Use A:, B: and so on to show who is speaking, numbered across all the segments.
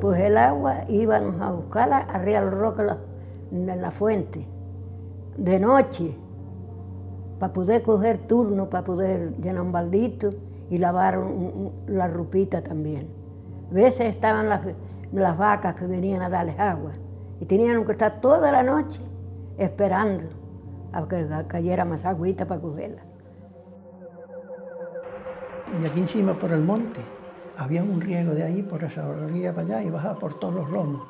A: Pues el agua íbamos a buscarla arriba de los rocas en la fuente, de noche, para poder coger turno, para poder llenar un baldito y lavar la ropita también. A veces estaban las vacas que venían a darles agua y tenían que estar toda la noche esperando a que cayera más agüita para cogerla.
B: Y aquí encima por el monte había un riego de ahí, por esa orilla para allá, y bajaba por todos los lomos.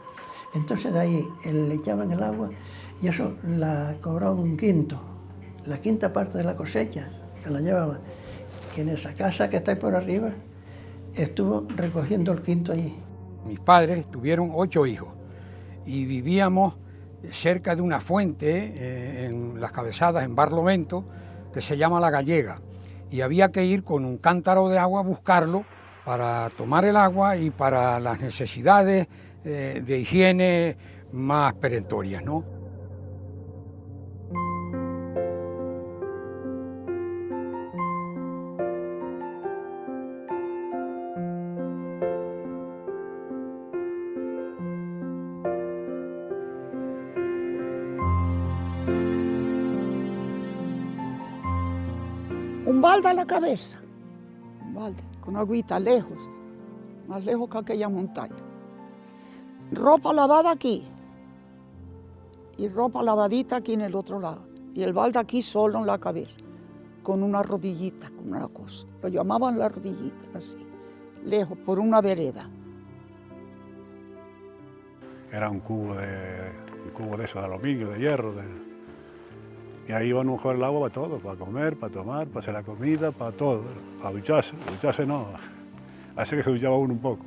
B: Entonces de ahí le echaban el agua y eso la cobraban un quinto. La quinta parte de la cosecha se la llevaban. Que en esa casa que está ahí por arriba estuvo recogiendo el quinto allí.
C: Mis padres tuvieron 8 hijos y vivíamos cerca de una fuente en Las Cabezadas, en Barlovento, que se llama La Gallega. Y había que ir con un cántaro de agua a buscarlo para tomar el agua y para las necesidades de higiene más perentorias, ¿no?
D: Un balde a la cabeza, un balde con agüita lejos, más lejos que aquella montaña. Ropa lavada aquí y ropa lavadita aquí en el otro lado. Y el balde aquí solo en la cabeza, con una rodillita, con una cosa. Lo llamaban la rodillita, así, lejos, por una vereda.
E: Era un cubo de esos de aluminio, de hierro. Y ahí iban a buscar el agua para todo, para comer, para tomar, para hacer la comida, para todo. Para ducharse. Ducharse no, hace que se duchaba uno un poco.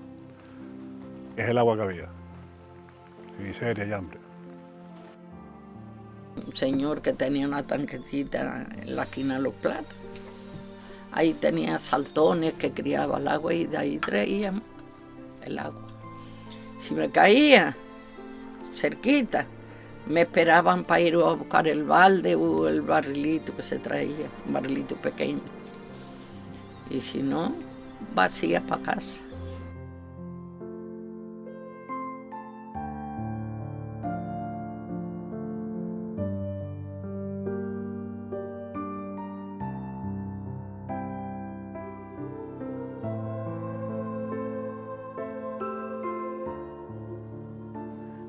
E: Es el agua que había. Miseria y hambre.
F: Un señor que tenía una tanquecita en la esquina de Los Platos. Ahí tenía saltones que criaba el agua y de ahí traíamos el agua. Si me caía cerquita, me esperaban para ir a buscar el balde o el barrilito que se traía, un barrilito pequeño. Y si no, vacía para casa.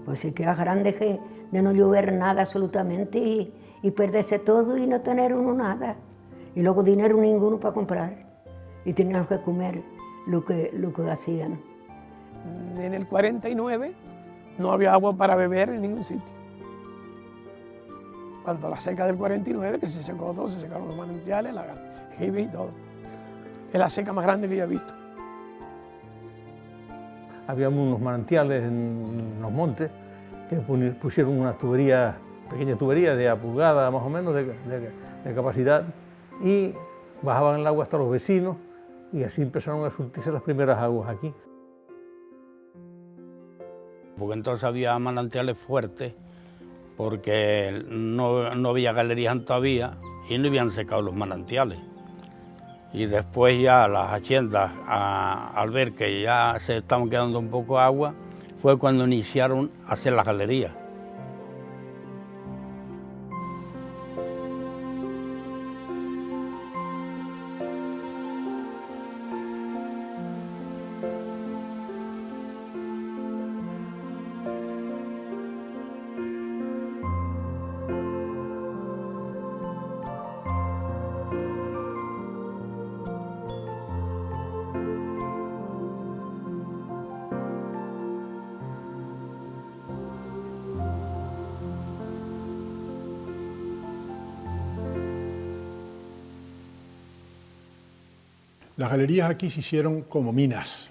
A: Pues se queda grande de no llover nada absolutamente y perderse todo y no tener uno nada. Y luego dinero ninguno para comprar. Y teníamos que comer lo que hacían.
G: En el 49 no había agua para beber en ningún sitio. Cuando la seca del 49, que se secó todo, se secaron los manantiales, la jibe y todo. Es la seca más grande que yo he visto.
H: Había unos manantiales en los montes que pusieron unas tuberías, pequeñas tuberías de a pulgada más o menos de capacidad y bajaban el agua hasta los vecinos y así empezaron a surtirse las primeras aguas aquí.
I: Porque entonces había manantiales fuertes porque no había galerías todavía y no habían secado los manantiales. Y después ya las haciendas, al ver que ya se estaban quedando un poco de agua, fue cuando iniciaron a hacer las galerías.
J: Las galerías aquí se hicieron como minas,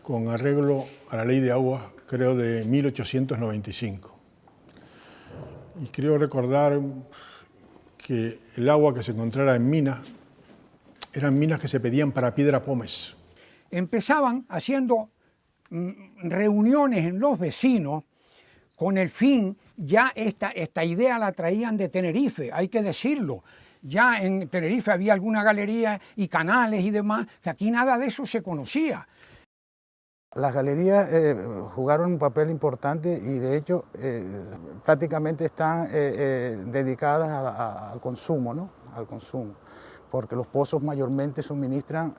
J: con arreglo a la ley de aguas, creo, de 1895. Y creo recordar que el agua que se encontrara en minas, eran minas que se pedían para Piedra Pómez.
C: Empezaban haciendo reuniones en los vecinos con el fin, ya esta idea la traían de Tenerife, hay que decirlo. Ya en Tenerife había alguna galería y canales y demás, que aquí nada de eso se conocía.
K: Las galerías jugaron un papel importante y de hecho prácticamente están dedicadas al consumo, ¿no? Al consumo, porque los pozos mayormente suministran,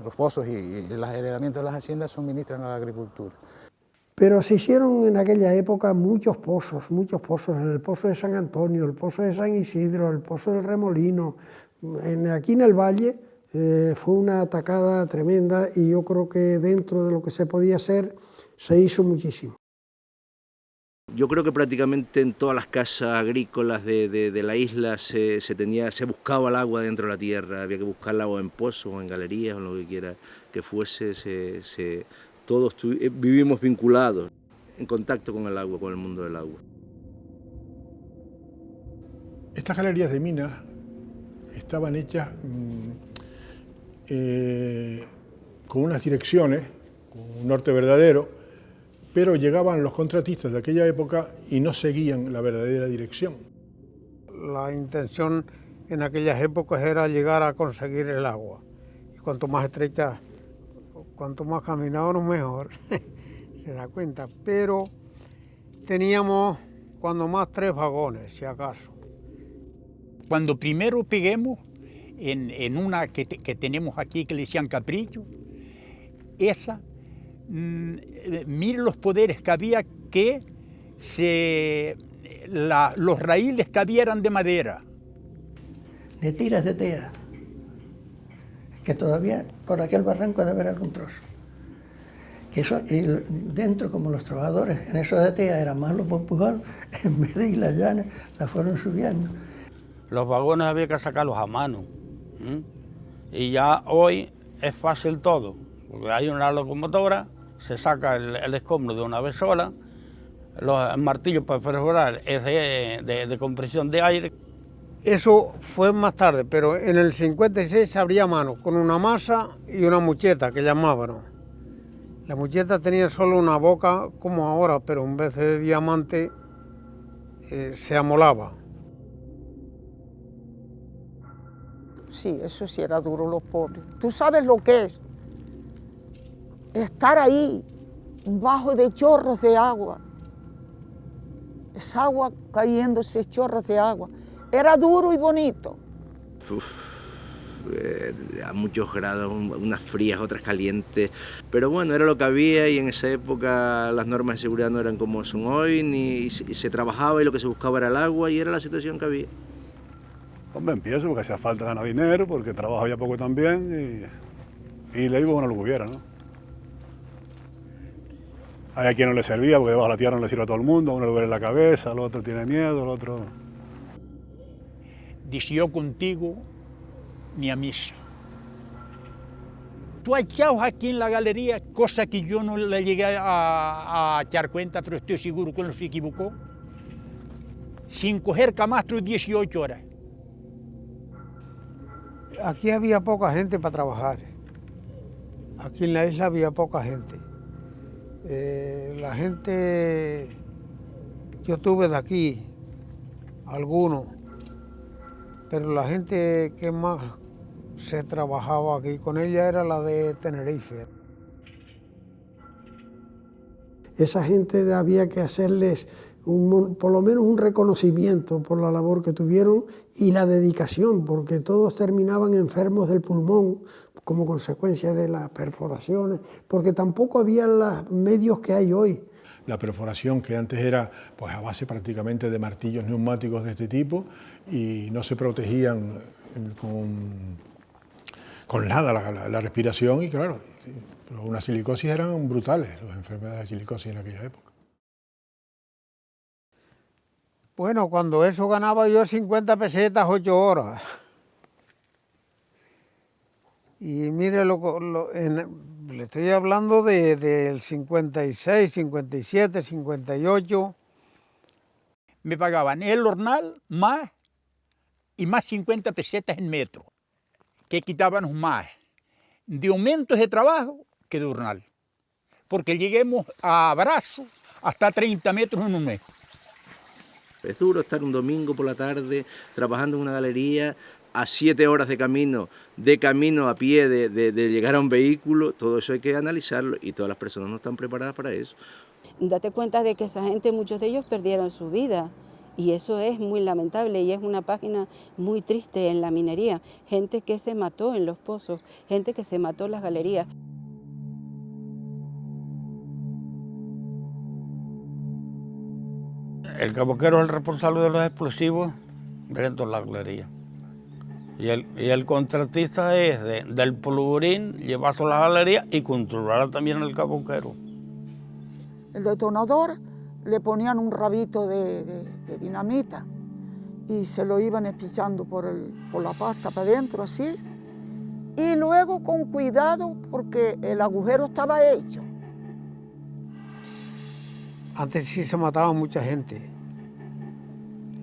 K: los pozos y los heredamientos de las haciendas suministran a la agricultura.
L: Pero se hicieron en aquella época muchos pozos, el pozo de San Antonio, el pozo de San Isidro, el pozo del Remolino. Aquí en el valle fue una atacada tremenda y yo creo que dentro de lo que se podía hacer se hizo muchísimo.
M: Yo creo que prácticamente en todas las casas agrícolas de la isla se buscaba el agua dentro de la tierra, había que buscar el agua en pozos o en galerías o en lo que quiera que fuese, todos vivimos vinculados, en contacto con el agua, con el mundo del agua.
J: Estas galerías de minas estaban hechas con unas direcciones, con un norte verdadero, pero llegaban los contratistas de aquella época y no seguían la verdadera dirección.
G: La intención en aquellas épocas era llegar a conseguir el agua. Y cuanto más estrecha, cuanto más caminábamos mejor, se da cuenta. Pero teníamos cuando más 3 vagones, si acaso.
N: Cuando primero peguemos en una que tenemos aquí que le decían Caprillo, esa, mire los poderes que había, que los raíles que había eran de madera.
B: De tiras de tea, que todavía por aquel barranco debe haber algún trozo. Que eso, y dentro, como los trabajadores en eso de tea eran más los popujol, en vez de ir las llanas, la fueron subiendo.
I: Los vagones había que sacarlos a mano. Y ya hoy es fácil todo, porque hay una locomotora, se saca el escombro de una vez sola, los martillos para perforar es de compresión de aire.
G: Eso fue más tarde, pero en el 56 se abría a mano, con una masa y una mucheta, que llamaban. La mucheta tenía solo una boca, como ahora, pero en vez de diamante se amolaba.
D: Sí, eso sí era duro, los pobres. ¿Tú sabes lo que es? Estar ahí, bajo de chorros de agua. Esa agua cayéndose, chorros de agua. Era duro y bonito.
M: A muchos grados, unas frías, otras calientes. Pero bueno, era lo que había y en esa época las normas de seguridad no eran como son hoy, y se trabajaba y lo que se buscaba era el agua y era la situación que había.
E: Hombre, empiezo porque hacía falta ganar dinero, porque trabajo había poco también y le iba uno lo que hubiera, ¿no? Hay a quien no le servía, porque debajo de la tierra no le sirve a todo el mundo, a uno le duele la cabeza, al otro tiene miedo, al otro...
N: Dice yo contigo, ni a misa. Tú has echado aquí en la galería, cosa que yo no le llegué a echar cuenta, pero estoy seguro que no se equivocó, sin coger camastros 18 horas.
G: Aquí había poca gente para trabajar. Aquí en la isla había poca gente. La gente, yo tuve de aquí, algunos, pero la gente que más se trabajaba aquí con ella era la de Tenerife.
L: Esa gente había que hacerles por lo menos un reconocimiento por la labor que tuvieron y la dedicación, porque todos terminaban enfermos del pulmón como consecuencia de las perforaciones, porque tampoco había los medios que hay hoy.
J: La perforación, que antes era pues, a base prácticamente de martillos neumáticos de este tipo, y no se protegían con nada la respiración, y claro, unas silicosis eran brutales, las enfermedades de silicosis en aquella época.
G: Bueno, cuando eso ganaba yo 50 pesetas 8 horas. Y mire, le estoy hablando del 56, 57, 58.
N: Me pagaban el hornal más y más 50 pesetas en metro, que quitaban más de aumentos de trabajo que de hornal. Porque lleguemos a brazo hasta 30 metros en un mes.
M: Es duro estar un domingo por la tarde trabajando en una galería a 7 horas de camino a pie de llegar a un vehículo, todo eso hay que analizarlo y todas las personas no están preparadas para eso.
O: Date cuenta de que esa gente, muchos de ellos perdieron su vida y eso es muy lamentable y es una página muy triste en la minería. Gente que se mató en los pozos, gente que se mató en las galerías.
I: El caboquero es el responsable de los explosivos dentro de la galería. Y el contratista es del polvorín, llevarse a la galería y controlar también el caboquero.
D: El detonador le ponían un rabito de dinamita y se lo iban espichando por la pasta para adentro así. Y luego con cuidado porque el agujero estaba hecho.
G: Antes sí se mataba mucha gente.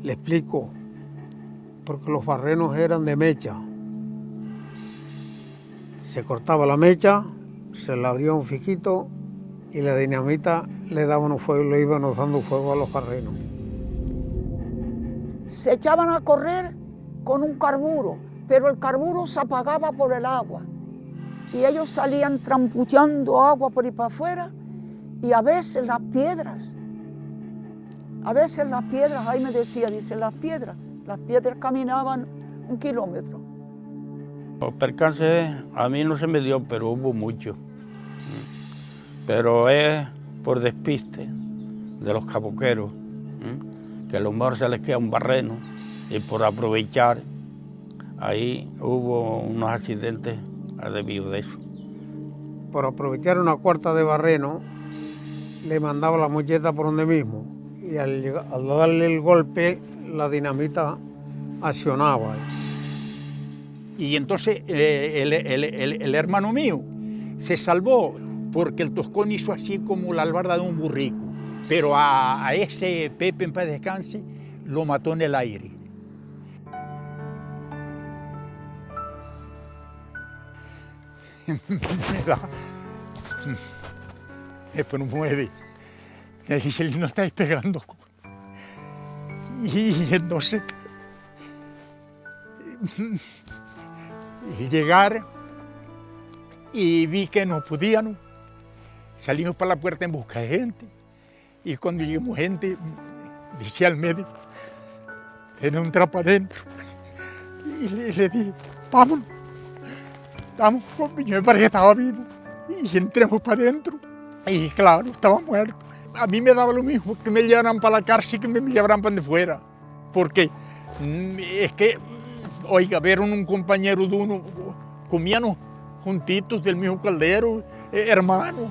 G: Le explico, porque los barrenos eran de mecha. Se cortaba la mecha, se le abría un fiquito y la dinamita le daban un fuego, le iban dando fuego a los barrenos.
D: Se echaban a correr con un carburo, pero el carburo se apagaba por el agua. Y ellos salían trampuchando agua por ahí para afuera y a veces las piedras, ahí me decía, dice, las piedras caminaban 1 kilómetro.
I: Los percances a mí no se me dio, pero hubo mucho. Pero es por despiste de los caboqueros, que a lo mejor se les queda un barreno y por aprovechar, ahí hubo unos accidentes debido de eso.
G: Por aprovechar una cuarta de barreno, le mandaba la mocheta por donde mismo y al darle el golpe, la dinamita accionaba.
N: Y entonces el hermano mío se salvó porque el toscón hizo así como la albarda de un burrico. Pero a ese Pepe, en paz descanse, lo mató en el aire. Me da... Después no mueve. Me dice, no estáis pegando. Y entonces... llegar y vi que no podían. Salimos para la puerta en busca de gente. Y cuando llegamos gente, decía al médico, tiene un trapo adentro. Y le dije, vamos, yo me parecía que estaba vivo. Y entremos para adentro. Y claro, estaba muerto. A mí me daba lo mismo que me llevaran para la cárcel que me llevaran para de fuera. Porque es que, oiga, vieron un compañero de uno, comían juntitos del mismo caldero, hermanos.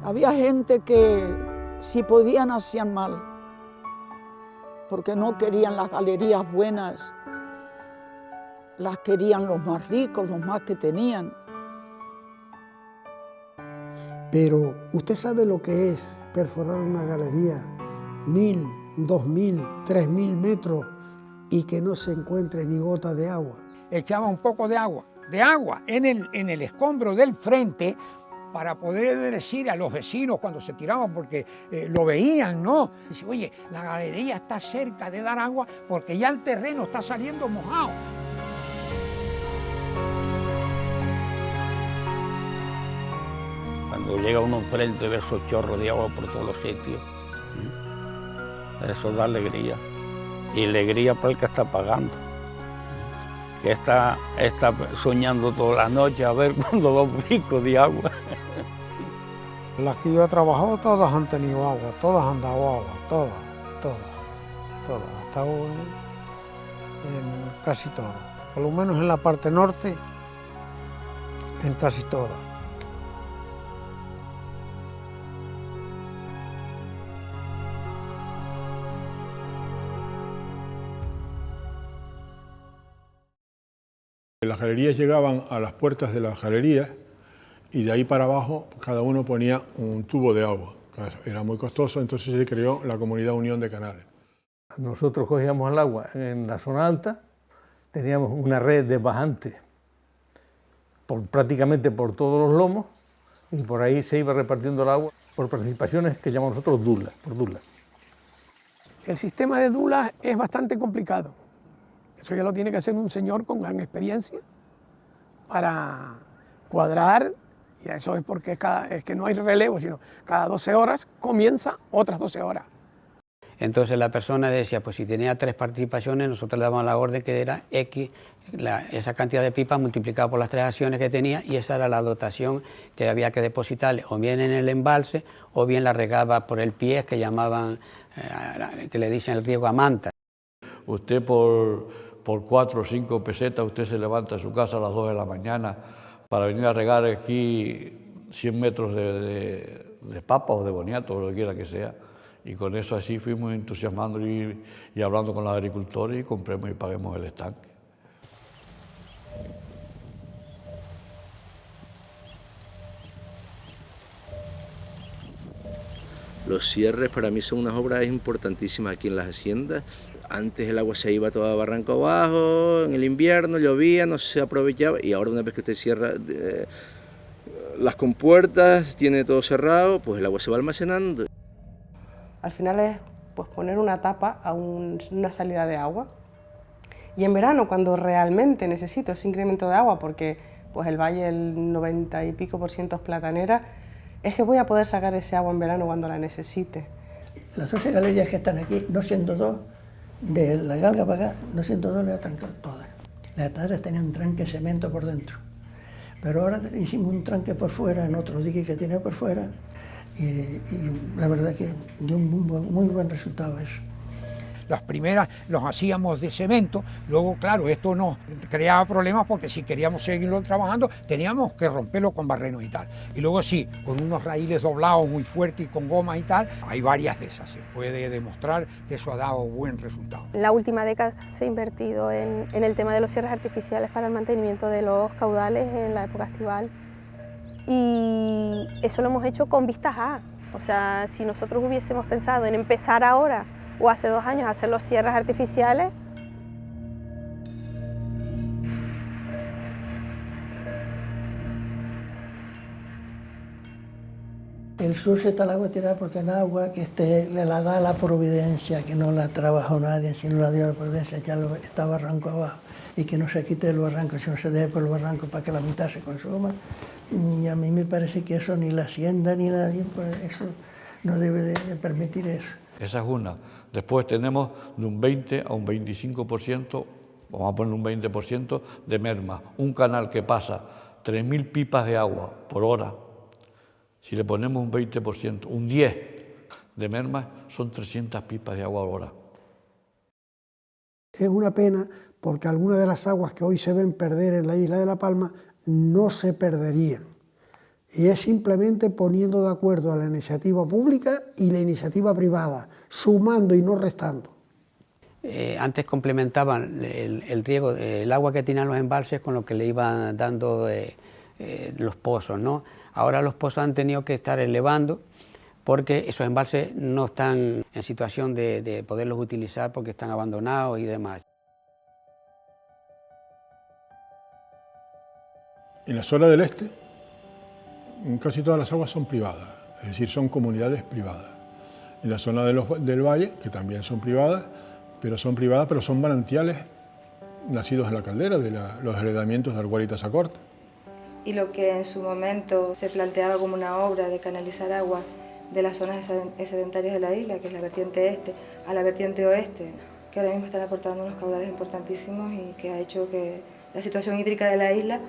D: Había gente que si podían hacían mal, porque no querían las galerías buenas, las querían los más ricos, los más que tenían.
L: Pero usted sabe lo que es perforar una galería 1000, 2000, 3000 metros y que no se encuentre ni gota de agua.
C: Echaba un poco de agua en el escombro del frente, para poder decir a los vecinos cuando se tiraban, porque lo veían, ¿no? Dice, oye, la galería está cerca de dar agua porque ya el terreno está saliendo mojado.
I: Cuando llega uno enfrente y ve esos chorros de agua por todos los sitios, eso da alegría. Y alegría para el que está pagando, que está soñando toda la noche a ver cuándo va un pico de agua.
G: Las que yo he trabajado todas han tenido agua, todas han dado agua, todas. He estado en casi todas, por lo menos en la parte norte, en casi todas.
J: Las galerías llegaban a las puertas de las galerías y de ahí para abajo cada uno ponía un tubo de agua. Era muy costoso, entonces se creó la Comunidad Unión de Canales.
H: Nosotros cogíamos el agua en la zona alta, teníamos una red de bajantes prácticamente por todos los lomos y por ahí se iba repartiendo el agua por participaciones que llamamos nosotros dulas, por dulas.
P: El sistema de dulas es bastante complicado. Eso ya lo tiene que hacer un señor con gran experiencia para cuadrar, y eso es porque es que no hay relevo, sino cada 12 horas comienza otras 12 horas.
Q: Entonces la persona decía, pues si tenía 3 participaciones, nosotros le dábamos la orden que era X, esa cantidad de pipas multiplicada por las 3 acciones que tenía, y esa era la dotación que había que depositarle, o bien en el embalse, o bien la regaba por el pie, que llamaban, que le dicen el riego a manta.
R: Usted por 4 o 5 pesetas, usted se levanta de su casa a las 2 de la mañana para venir a regar aquí 100 metros de papa o de boniato, o lo que quiera que sea. Y con eso así fuimos entusiasmando y hablando con los agricultores y compremos y paguemos el estanque.
M: Los cierres para mí son unas obras importantísimas aquí en las haciendas. Antes el agua se iba toda barranco abajo, en el invierno llovía, no se aprovechaba, y ahora una vez que usted cierra las compuertas, tiene todo cerrado, pues el agua se va almacenando.
S: Al final es pues, poner una tapa a una salida de agua. Y en verano, cuando realmente necesito ese incremento de agua, porque pues, el valle, el 90 y pico % es platanera, es que voy a poder sacar ese agua en verano cuando la necesite.
B: Las 12 galerías que están aquí, no siendo 2, de la galga para acá, no siendo 2, le voy a trancar todas. Las atadas tenían un tranque de cemento por dentro. Pero ahora hicimos un tranque por fuera, en otro dique que tiene por fuera, y la verdad que dio un muy buen resultado eso.
C: Las primeras los hacíamos de cemento, luego claro, esto nos creaba problemas porque si queríamos seguirlo trabajando teníamos que romperlo con barrenos y tal. Y luego sí, con unos raíles doblados muy fuertes y con gomas y tal, hay varias de esas, se puede demostrar que eso ha dado buen resultado.
T: En la última década se ha invertido en el tema de los cierres artificiales para el mantenimiento de los caudales en la época estival. Y eso lo hemos hecho con vistas a, o sea, si nosotros hubiésemos pensado en empezar ahora o hace 2 años a hacer los cierres artificiales,
B: El sur se está el agua tirada porque en agua que le la da la providencia, que no la trabajó nadie, sino la dio la providencia, ya está barranco abajo, y que no se quite el barranco, sino se deje por el barranco para que la mitad se consuma. Y a mí me parece que eso ni la hacienda ni nadie, pues eso no debe de permitir eso.
R: Esa es una. Después tenemos de un 20 a un 25%, vamos a poner un 20% de merma. Un canal que pasa 3.000 pipas de agua por hora. Si le ponemos un 20%, un 10% de merma, son 300 pipas de agua por hora.
L: Es una pena porque algunas de las aguas que hoy se ven perder en la isla de La Palma no se perderían. Y es simplemente poniendo de acuerdo a la iniciativa pública y la iniciativa privada, sumando y no restando.
Q: Antes complementaban el riego, el agua que tenían los embalses con lo que le iban dando los pozos, ¿no? Ahora los pozos han tenido que estar elevando porque esos embalses no están en situación de poderlos utilizar porque están abandonados y demás.
J: En la zona del este, casi todas las aguas son privadas, es decir, son comunidades privadas. En la zona del valle, que también son privadas, pero son manantiales nacidos en la caldera de los heredamientos de Arguar y Tazacorte.
U: Y lo que en su momento se planteaba como una obra de canalizar agua de las zonas excedentarias de la isla, que es la vertiente este, a la vertiente oeste, que ahora mismo están aportando unos caudales importantísimos y que ha hecho que la situación hídrica de la isla,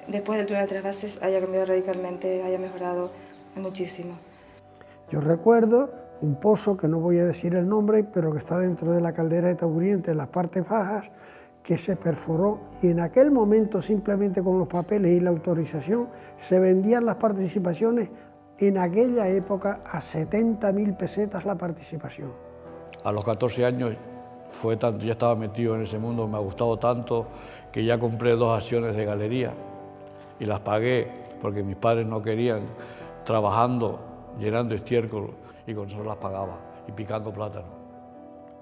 U: después del túnel Tres Bases, haya cambiado radicalmente, haya mejorado muchísimo.
L: Yo recuerdo un pozo, que no voy a decir el nombre, pero que está dentro de la caldera de Taburiente, en las partes bajas, que se perforó, y en aquel momento, simplemente con los papeles y la autorización, se vendían las participaciones en aquella época a 70.000 pesetas la participación.
R: A los 14 años fue tanto, ya estaba metido en ese mundo, me ha gustado tanto que ya compré 2 acciones de galería y las pagué porque mis padres no querían, trabajando, llenando estiércol, y con eso las pagaba y picando plátano.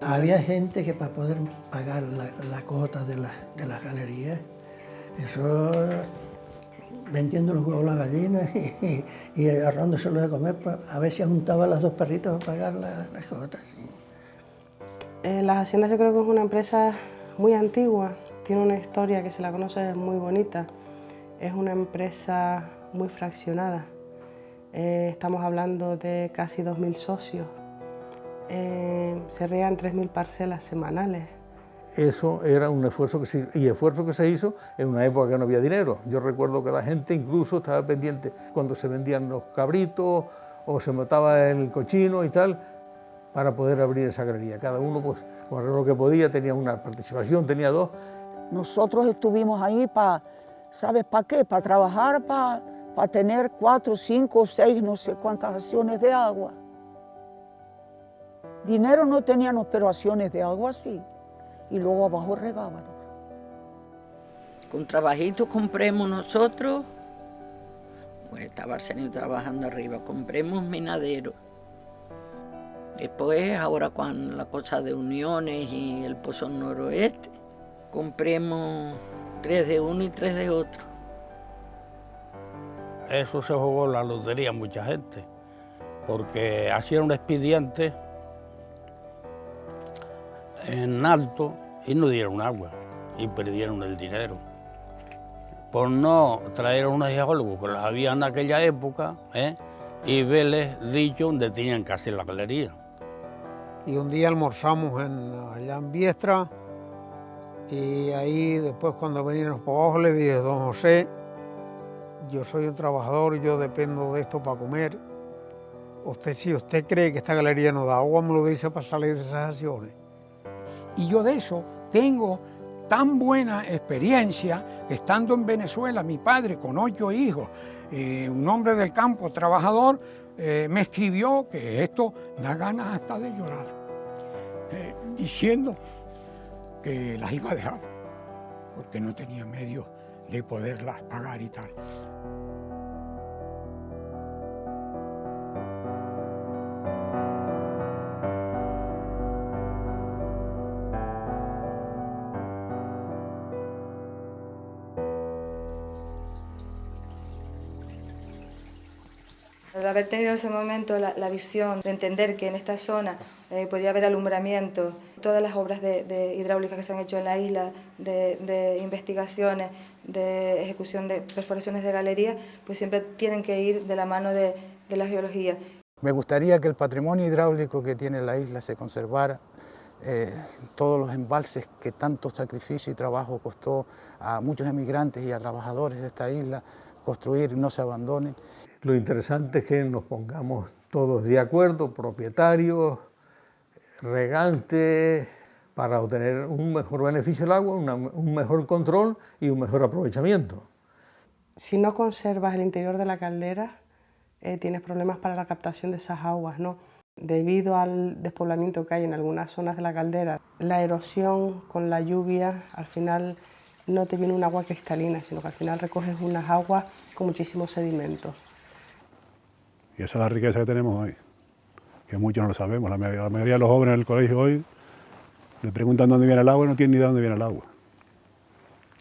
B: Había gente que para poder pagar la cuota de las galerías, eso vendiendo los huevos a las gallinas y agarrándoselo de comer, a ver si juntaba las 2 perritas para pagar las cuotas.
S: Las Haciendas yo creo que es una empresa muy antigua, tiene una historia que se la conoce muy bonita, es una empresa muy fraccionada. Estamos hablando de casi 2.000 socios, se riegan 3.000 parcelas semanales.
H: Eso era un esfuerzo que se hizo en una época que no había dinero. Yo recuerdo que la gente incluso estaba pendiente cuando se vendían los cabritos o se mataba el cochino y tal, para poder abrir esa galería. Cada uno, pues, con lo que podía, tenía una participación, tenía 2.
D: Nosotros estuvimos ahí ¿sabes para qué? Para trabajar, para tener 4, 5, 6, no sé cuántas acciones de agua. Dinero no teníamos, pero acciones de agua sí. Y luego abajo regábamos.
F: Con trabajito compremos nosotros, pues estaba Arsenio trabajando arriba, compremos minadero. Después, ahora con la cosa de uniones y el pozo noroeste, compremos 3 de uno y 3 de otro.
I: Eso se jugó la lotería mucha gente, porque hacían un expediente en alto y no dieron agua y perdieron el dinero. Por no traer a unos geólogos que los había en aquella época y verles dicho dónde tenían que hacer la galería.
G: Y un día almorzamos allá en Biestra y ahí después cuando veníamos por abajo le dije, don José, yo soy un trabajador y yo dependo de esto para comer. Si usted cree que esta galería no da agua, me lo dice para salir de esas acciones.
C: Y yo de eso tengo tan buena experiencia que estando en Venezuela, mi padre con 8 hijos, un hombre del campo, trabajador, me escribió que esto da ganas hasta de llorar, diciendo que las iba a dejar, porque no tenía medios de poderlas pagar y tal.
U: Al haber tenido en ese momento la visión de entender que en esta zona podía haber alumbramiento, todas las obras de hidráulicas que se han hecho en la isla, de investigaciones, de ejecución de perforaciones de galerías, pues siempre tienen que ir de la mano de la geología.
K: Me gustaría que el patrimonio hidráulico que tiene la isla se conservara, todos los embalses que tanto sacrificio y trabajo costó a muchos emigrantes y a trabajadores de esta isla construir, no se abandonen.
H: Lo interesante es que nos pongamos todos de acuerdo, propietarios, regantes, para obtener un mejor beneficio del agua, un mejor control y un mejor aprovechamiento.
S: Si no conservas el interior de la caldera, tienes problemas para la captación de esas aguas, ¿no? Debido al despoblamiento que hay en algunas zonas de la caldera, la erosión con la lluvia, al final no te viene un agua cristalina, sino que al final recoges unas aguas con muchísimos sedimentos.
E: Y esa es la riqueza que tenemos hoy, que muchos no lo sabemos. La mayoría de los jóvenes del colegio hoy le preguntan dónde viene el agua y no tienen ni idea de dónde viene el agua.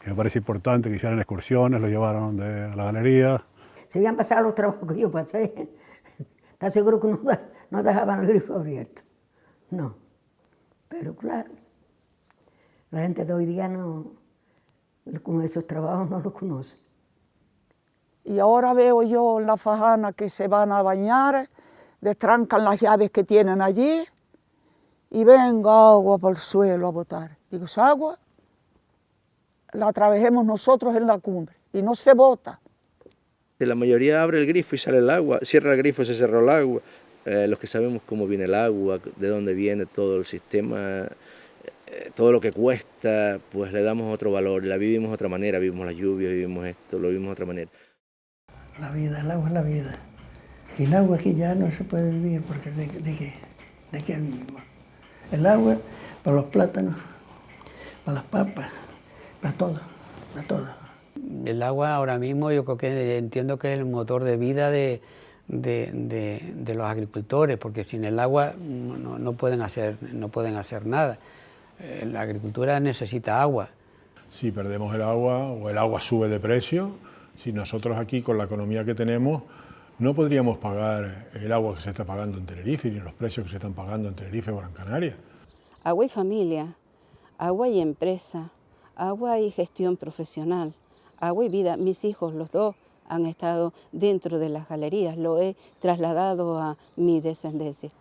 E: Y me parece importante que hicieran excursiones, lo llevaron a la galería.
A: Si habían pasado los trabajos que yo pasé, ¿estás seguro que no dejaban el grifo abierto? No. Pero claro, la gente de hoy día no, con esos trabajos no los conoce.
D: Y ahora veo yo la fajana que se van a bañar, destrancan las llaves que tienen allí y venga agua por el suelo a botar. Digo, esa agua la trabajemos nosotros en la cumbre y no se bota.
M: La mayoría abre el grifo y sale el agua, cierra el grifo y se cerró el agua. Los que sabemos cómo viene el agua, de dónde viene todo el sistema, todo lo que cuesta, pues le damos otro valor, la vivimos de otra manera, vivimos la lluvia, vivimos esto, lo vivimos de otra manera.
B: La vida, el agua es la vida. Sin agua aquí ya no se puede vivir, porque ¿de qué vivimos? El agua para los plátanos, para las papas, para todo, para todo.
Q: El agua ahora mismo yo creo que entiendo que es el motor de vida de los agricultores, porque sin el agua no pueden hacer nada. La agricultura necesita agua.
J: Si perdemos el agua o el agua sube de precio, si nosotros aquí con la economía que tenemos no podríamos pagar el agua que se está pagando en Tenerife ni los precios que se están pagando en Tenerife o Gran Canaria.
O: Agua y familia, agua y empresa, agua y gestión profesional, agua y vida. Mis hijos, los dos, han estado dentro de las galerías, lo he trasladado a mi descendencia.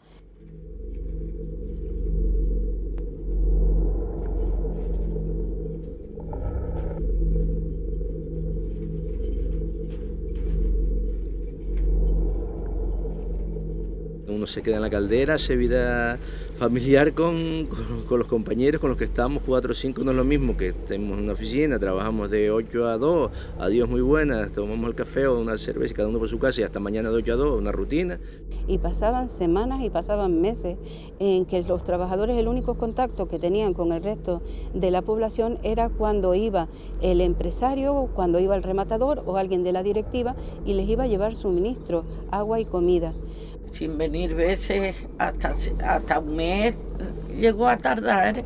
M: Uno se queda en la caldera, hace vida familiar con los compañeros con los que estamos, 4 o 5, no es lo mismo que estemos en una oficina, trabajamos de 8 a 2, adiós muy buenas, tomamos el café o una cerveza, cada uno por su casa y hasta mañana de 8 a 2, una rutina.
O: Y pasaban semanas y pasaban meses en que los trabajadores el único contacto que tenían con el resto de la población era cuando iba el empresario, cuando iba el rematador o alguien de la directiva y les iba a llevar suministro, agua y comida.
F: Sin venir veces hasta un mes llegó a tardar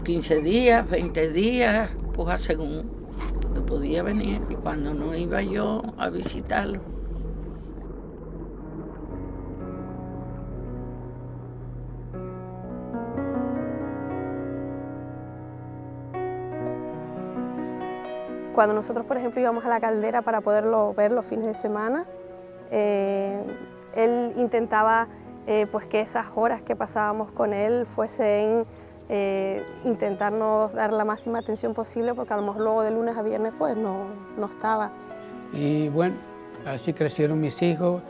F: 15 días, 20 días, pues a según cuando podía venir y cuando no iba yo a visitarlo.
T: Cuando nosotros, por ejemplo, íbamos a la caldera para poderlo ver los fines de semana, él intentaba pues que esas horas que pasábamos con él fuesen intentarnos dar la máxima atención posible, porque a lo mejor luego de lunes a viernes pues no estaba.
Q: Y bueno, así crecieron mis hijos,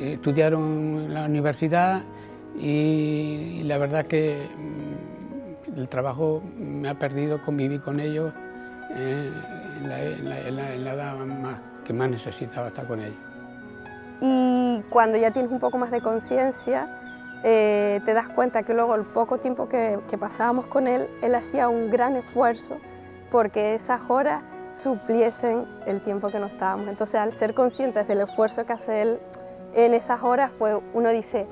Q: estudiaron en la universidad y la verdad que el trabajo me ha perdido convivir con ellos en la edad que más necesitaba estar con ellos.
T: Y cuando ya tienes un poco más de conciencia, te das cuenta que luego el poco tiempo que pasábamos con él hacía un gran esfuerzo porque esas horas supliesen el tiempo que no estábamos. Entonces, al ser conscientes del esfuerzo que hace él en esas horas, pues uno dice...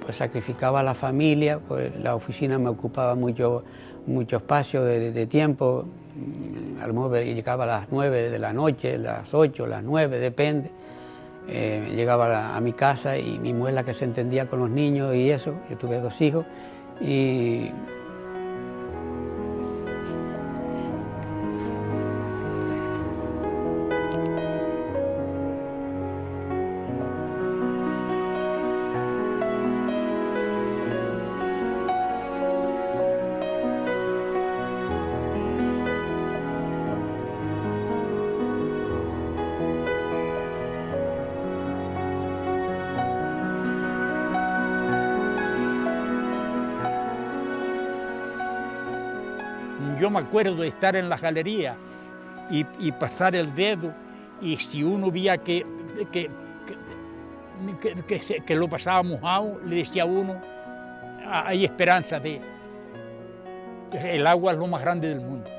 Q: Pues sacrificaba a la familia, pues la oficina me ocupaba mucho espacio de tiempo. A lo mejor llegaba a las 9 de la noche, las 8, las 9, depende. Llegaba a mi casa y mi mujer la que se entendía con los niños y eso. Yo tuve 2 hijos y
N: Yo me acuerdo de estar en la galería y pasar el dedo, y si uno veía que lo pasaba mojado, le decía a uno, hay esperanza de... El agua es lo más grande del mundo.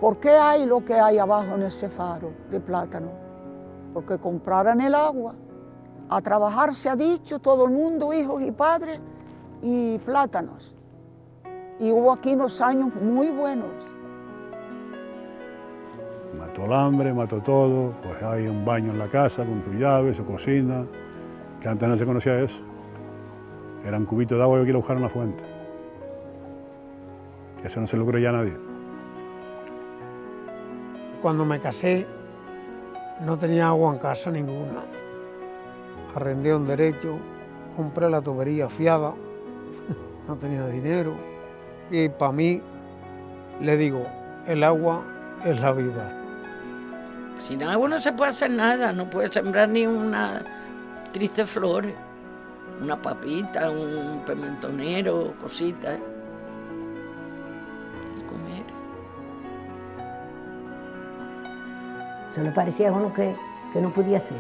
D: ¿Por qué hay lo que hay abajo en ese faro de plátano? Porque compraran el agua. A trabajar se ha dicho todo el mundo, hijos y padres, y plátanos. Y hubo aquí unos años muy buenos.
E: Mató el hambre, mató todo, pues hay un baño en la casa con su llave, su cocina, que antes no se conocía eso. Era un cubito de agua que quiero buscar en la fuente. Eso no se lo cree ya a nadie.
G: Cuando me casé no tenía agua en casa ninguna. Arrendé un derecho, compré la tubería fiada, no tenía dinero. Y para mí, le digo, el agua es la vida.
F: Sin agua no se puede hacer nada, no puede sembrar ni una triste flor, una papita, un pimentonero, cositas. Y comer.
A: Se le parecía a uno que no podía ser.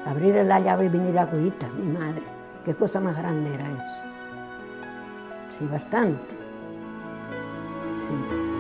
A: Abrir la llave y venir agüita, mi madre. Qué cosa más grande era eso. Sí, bastante. Sí.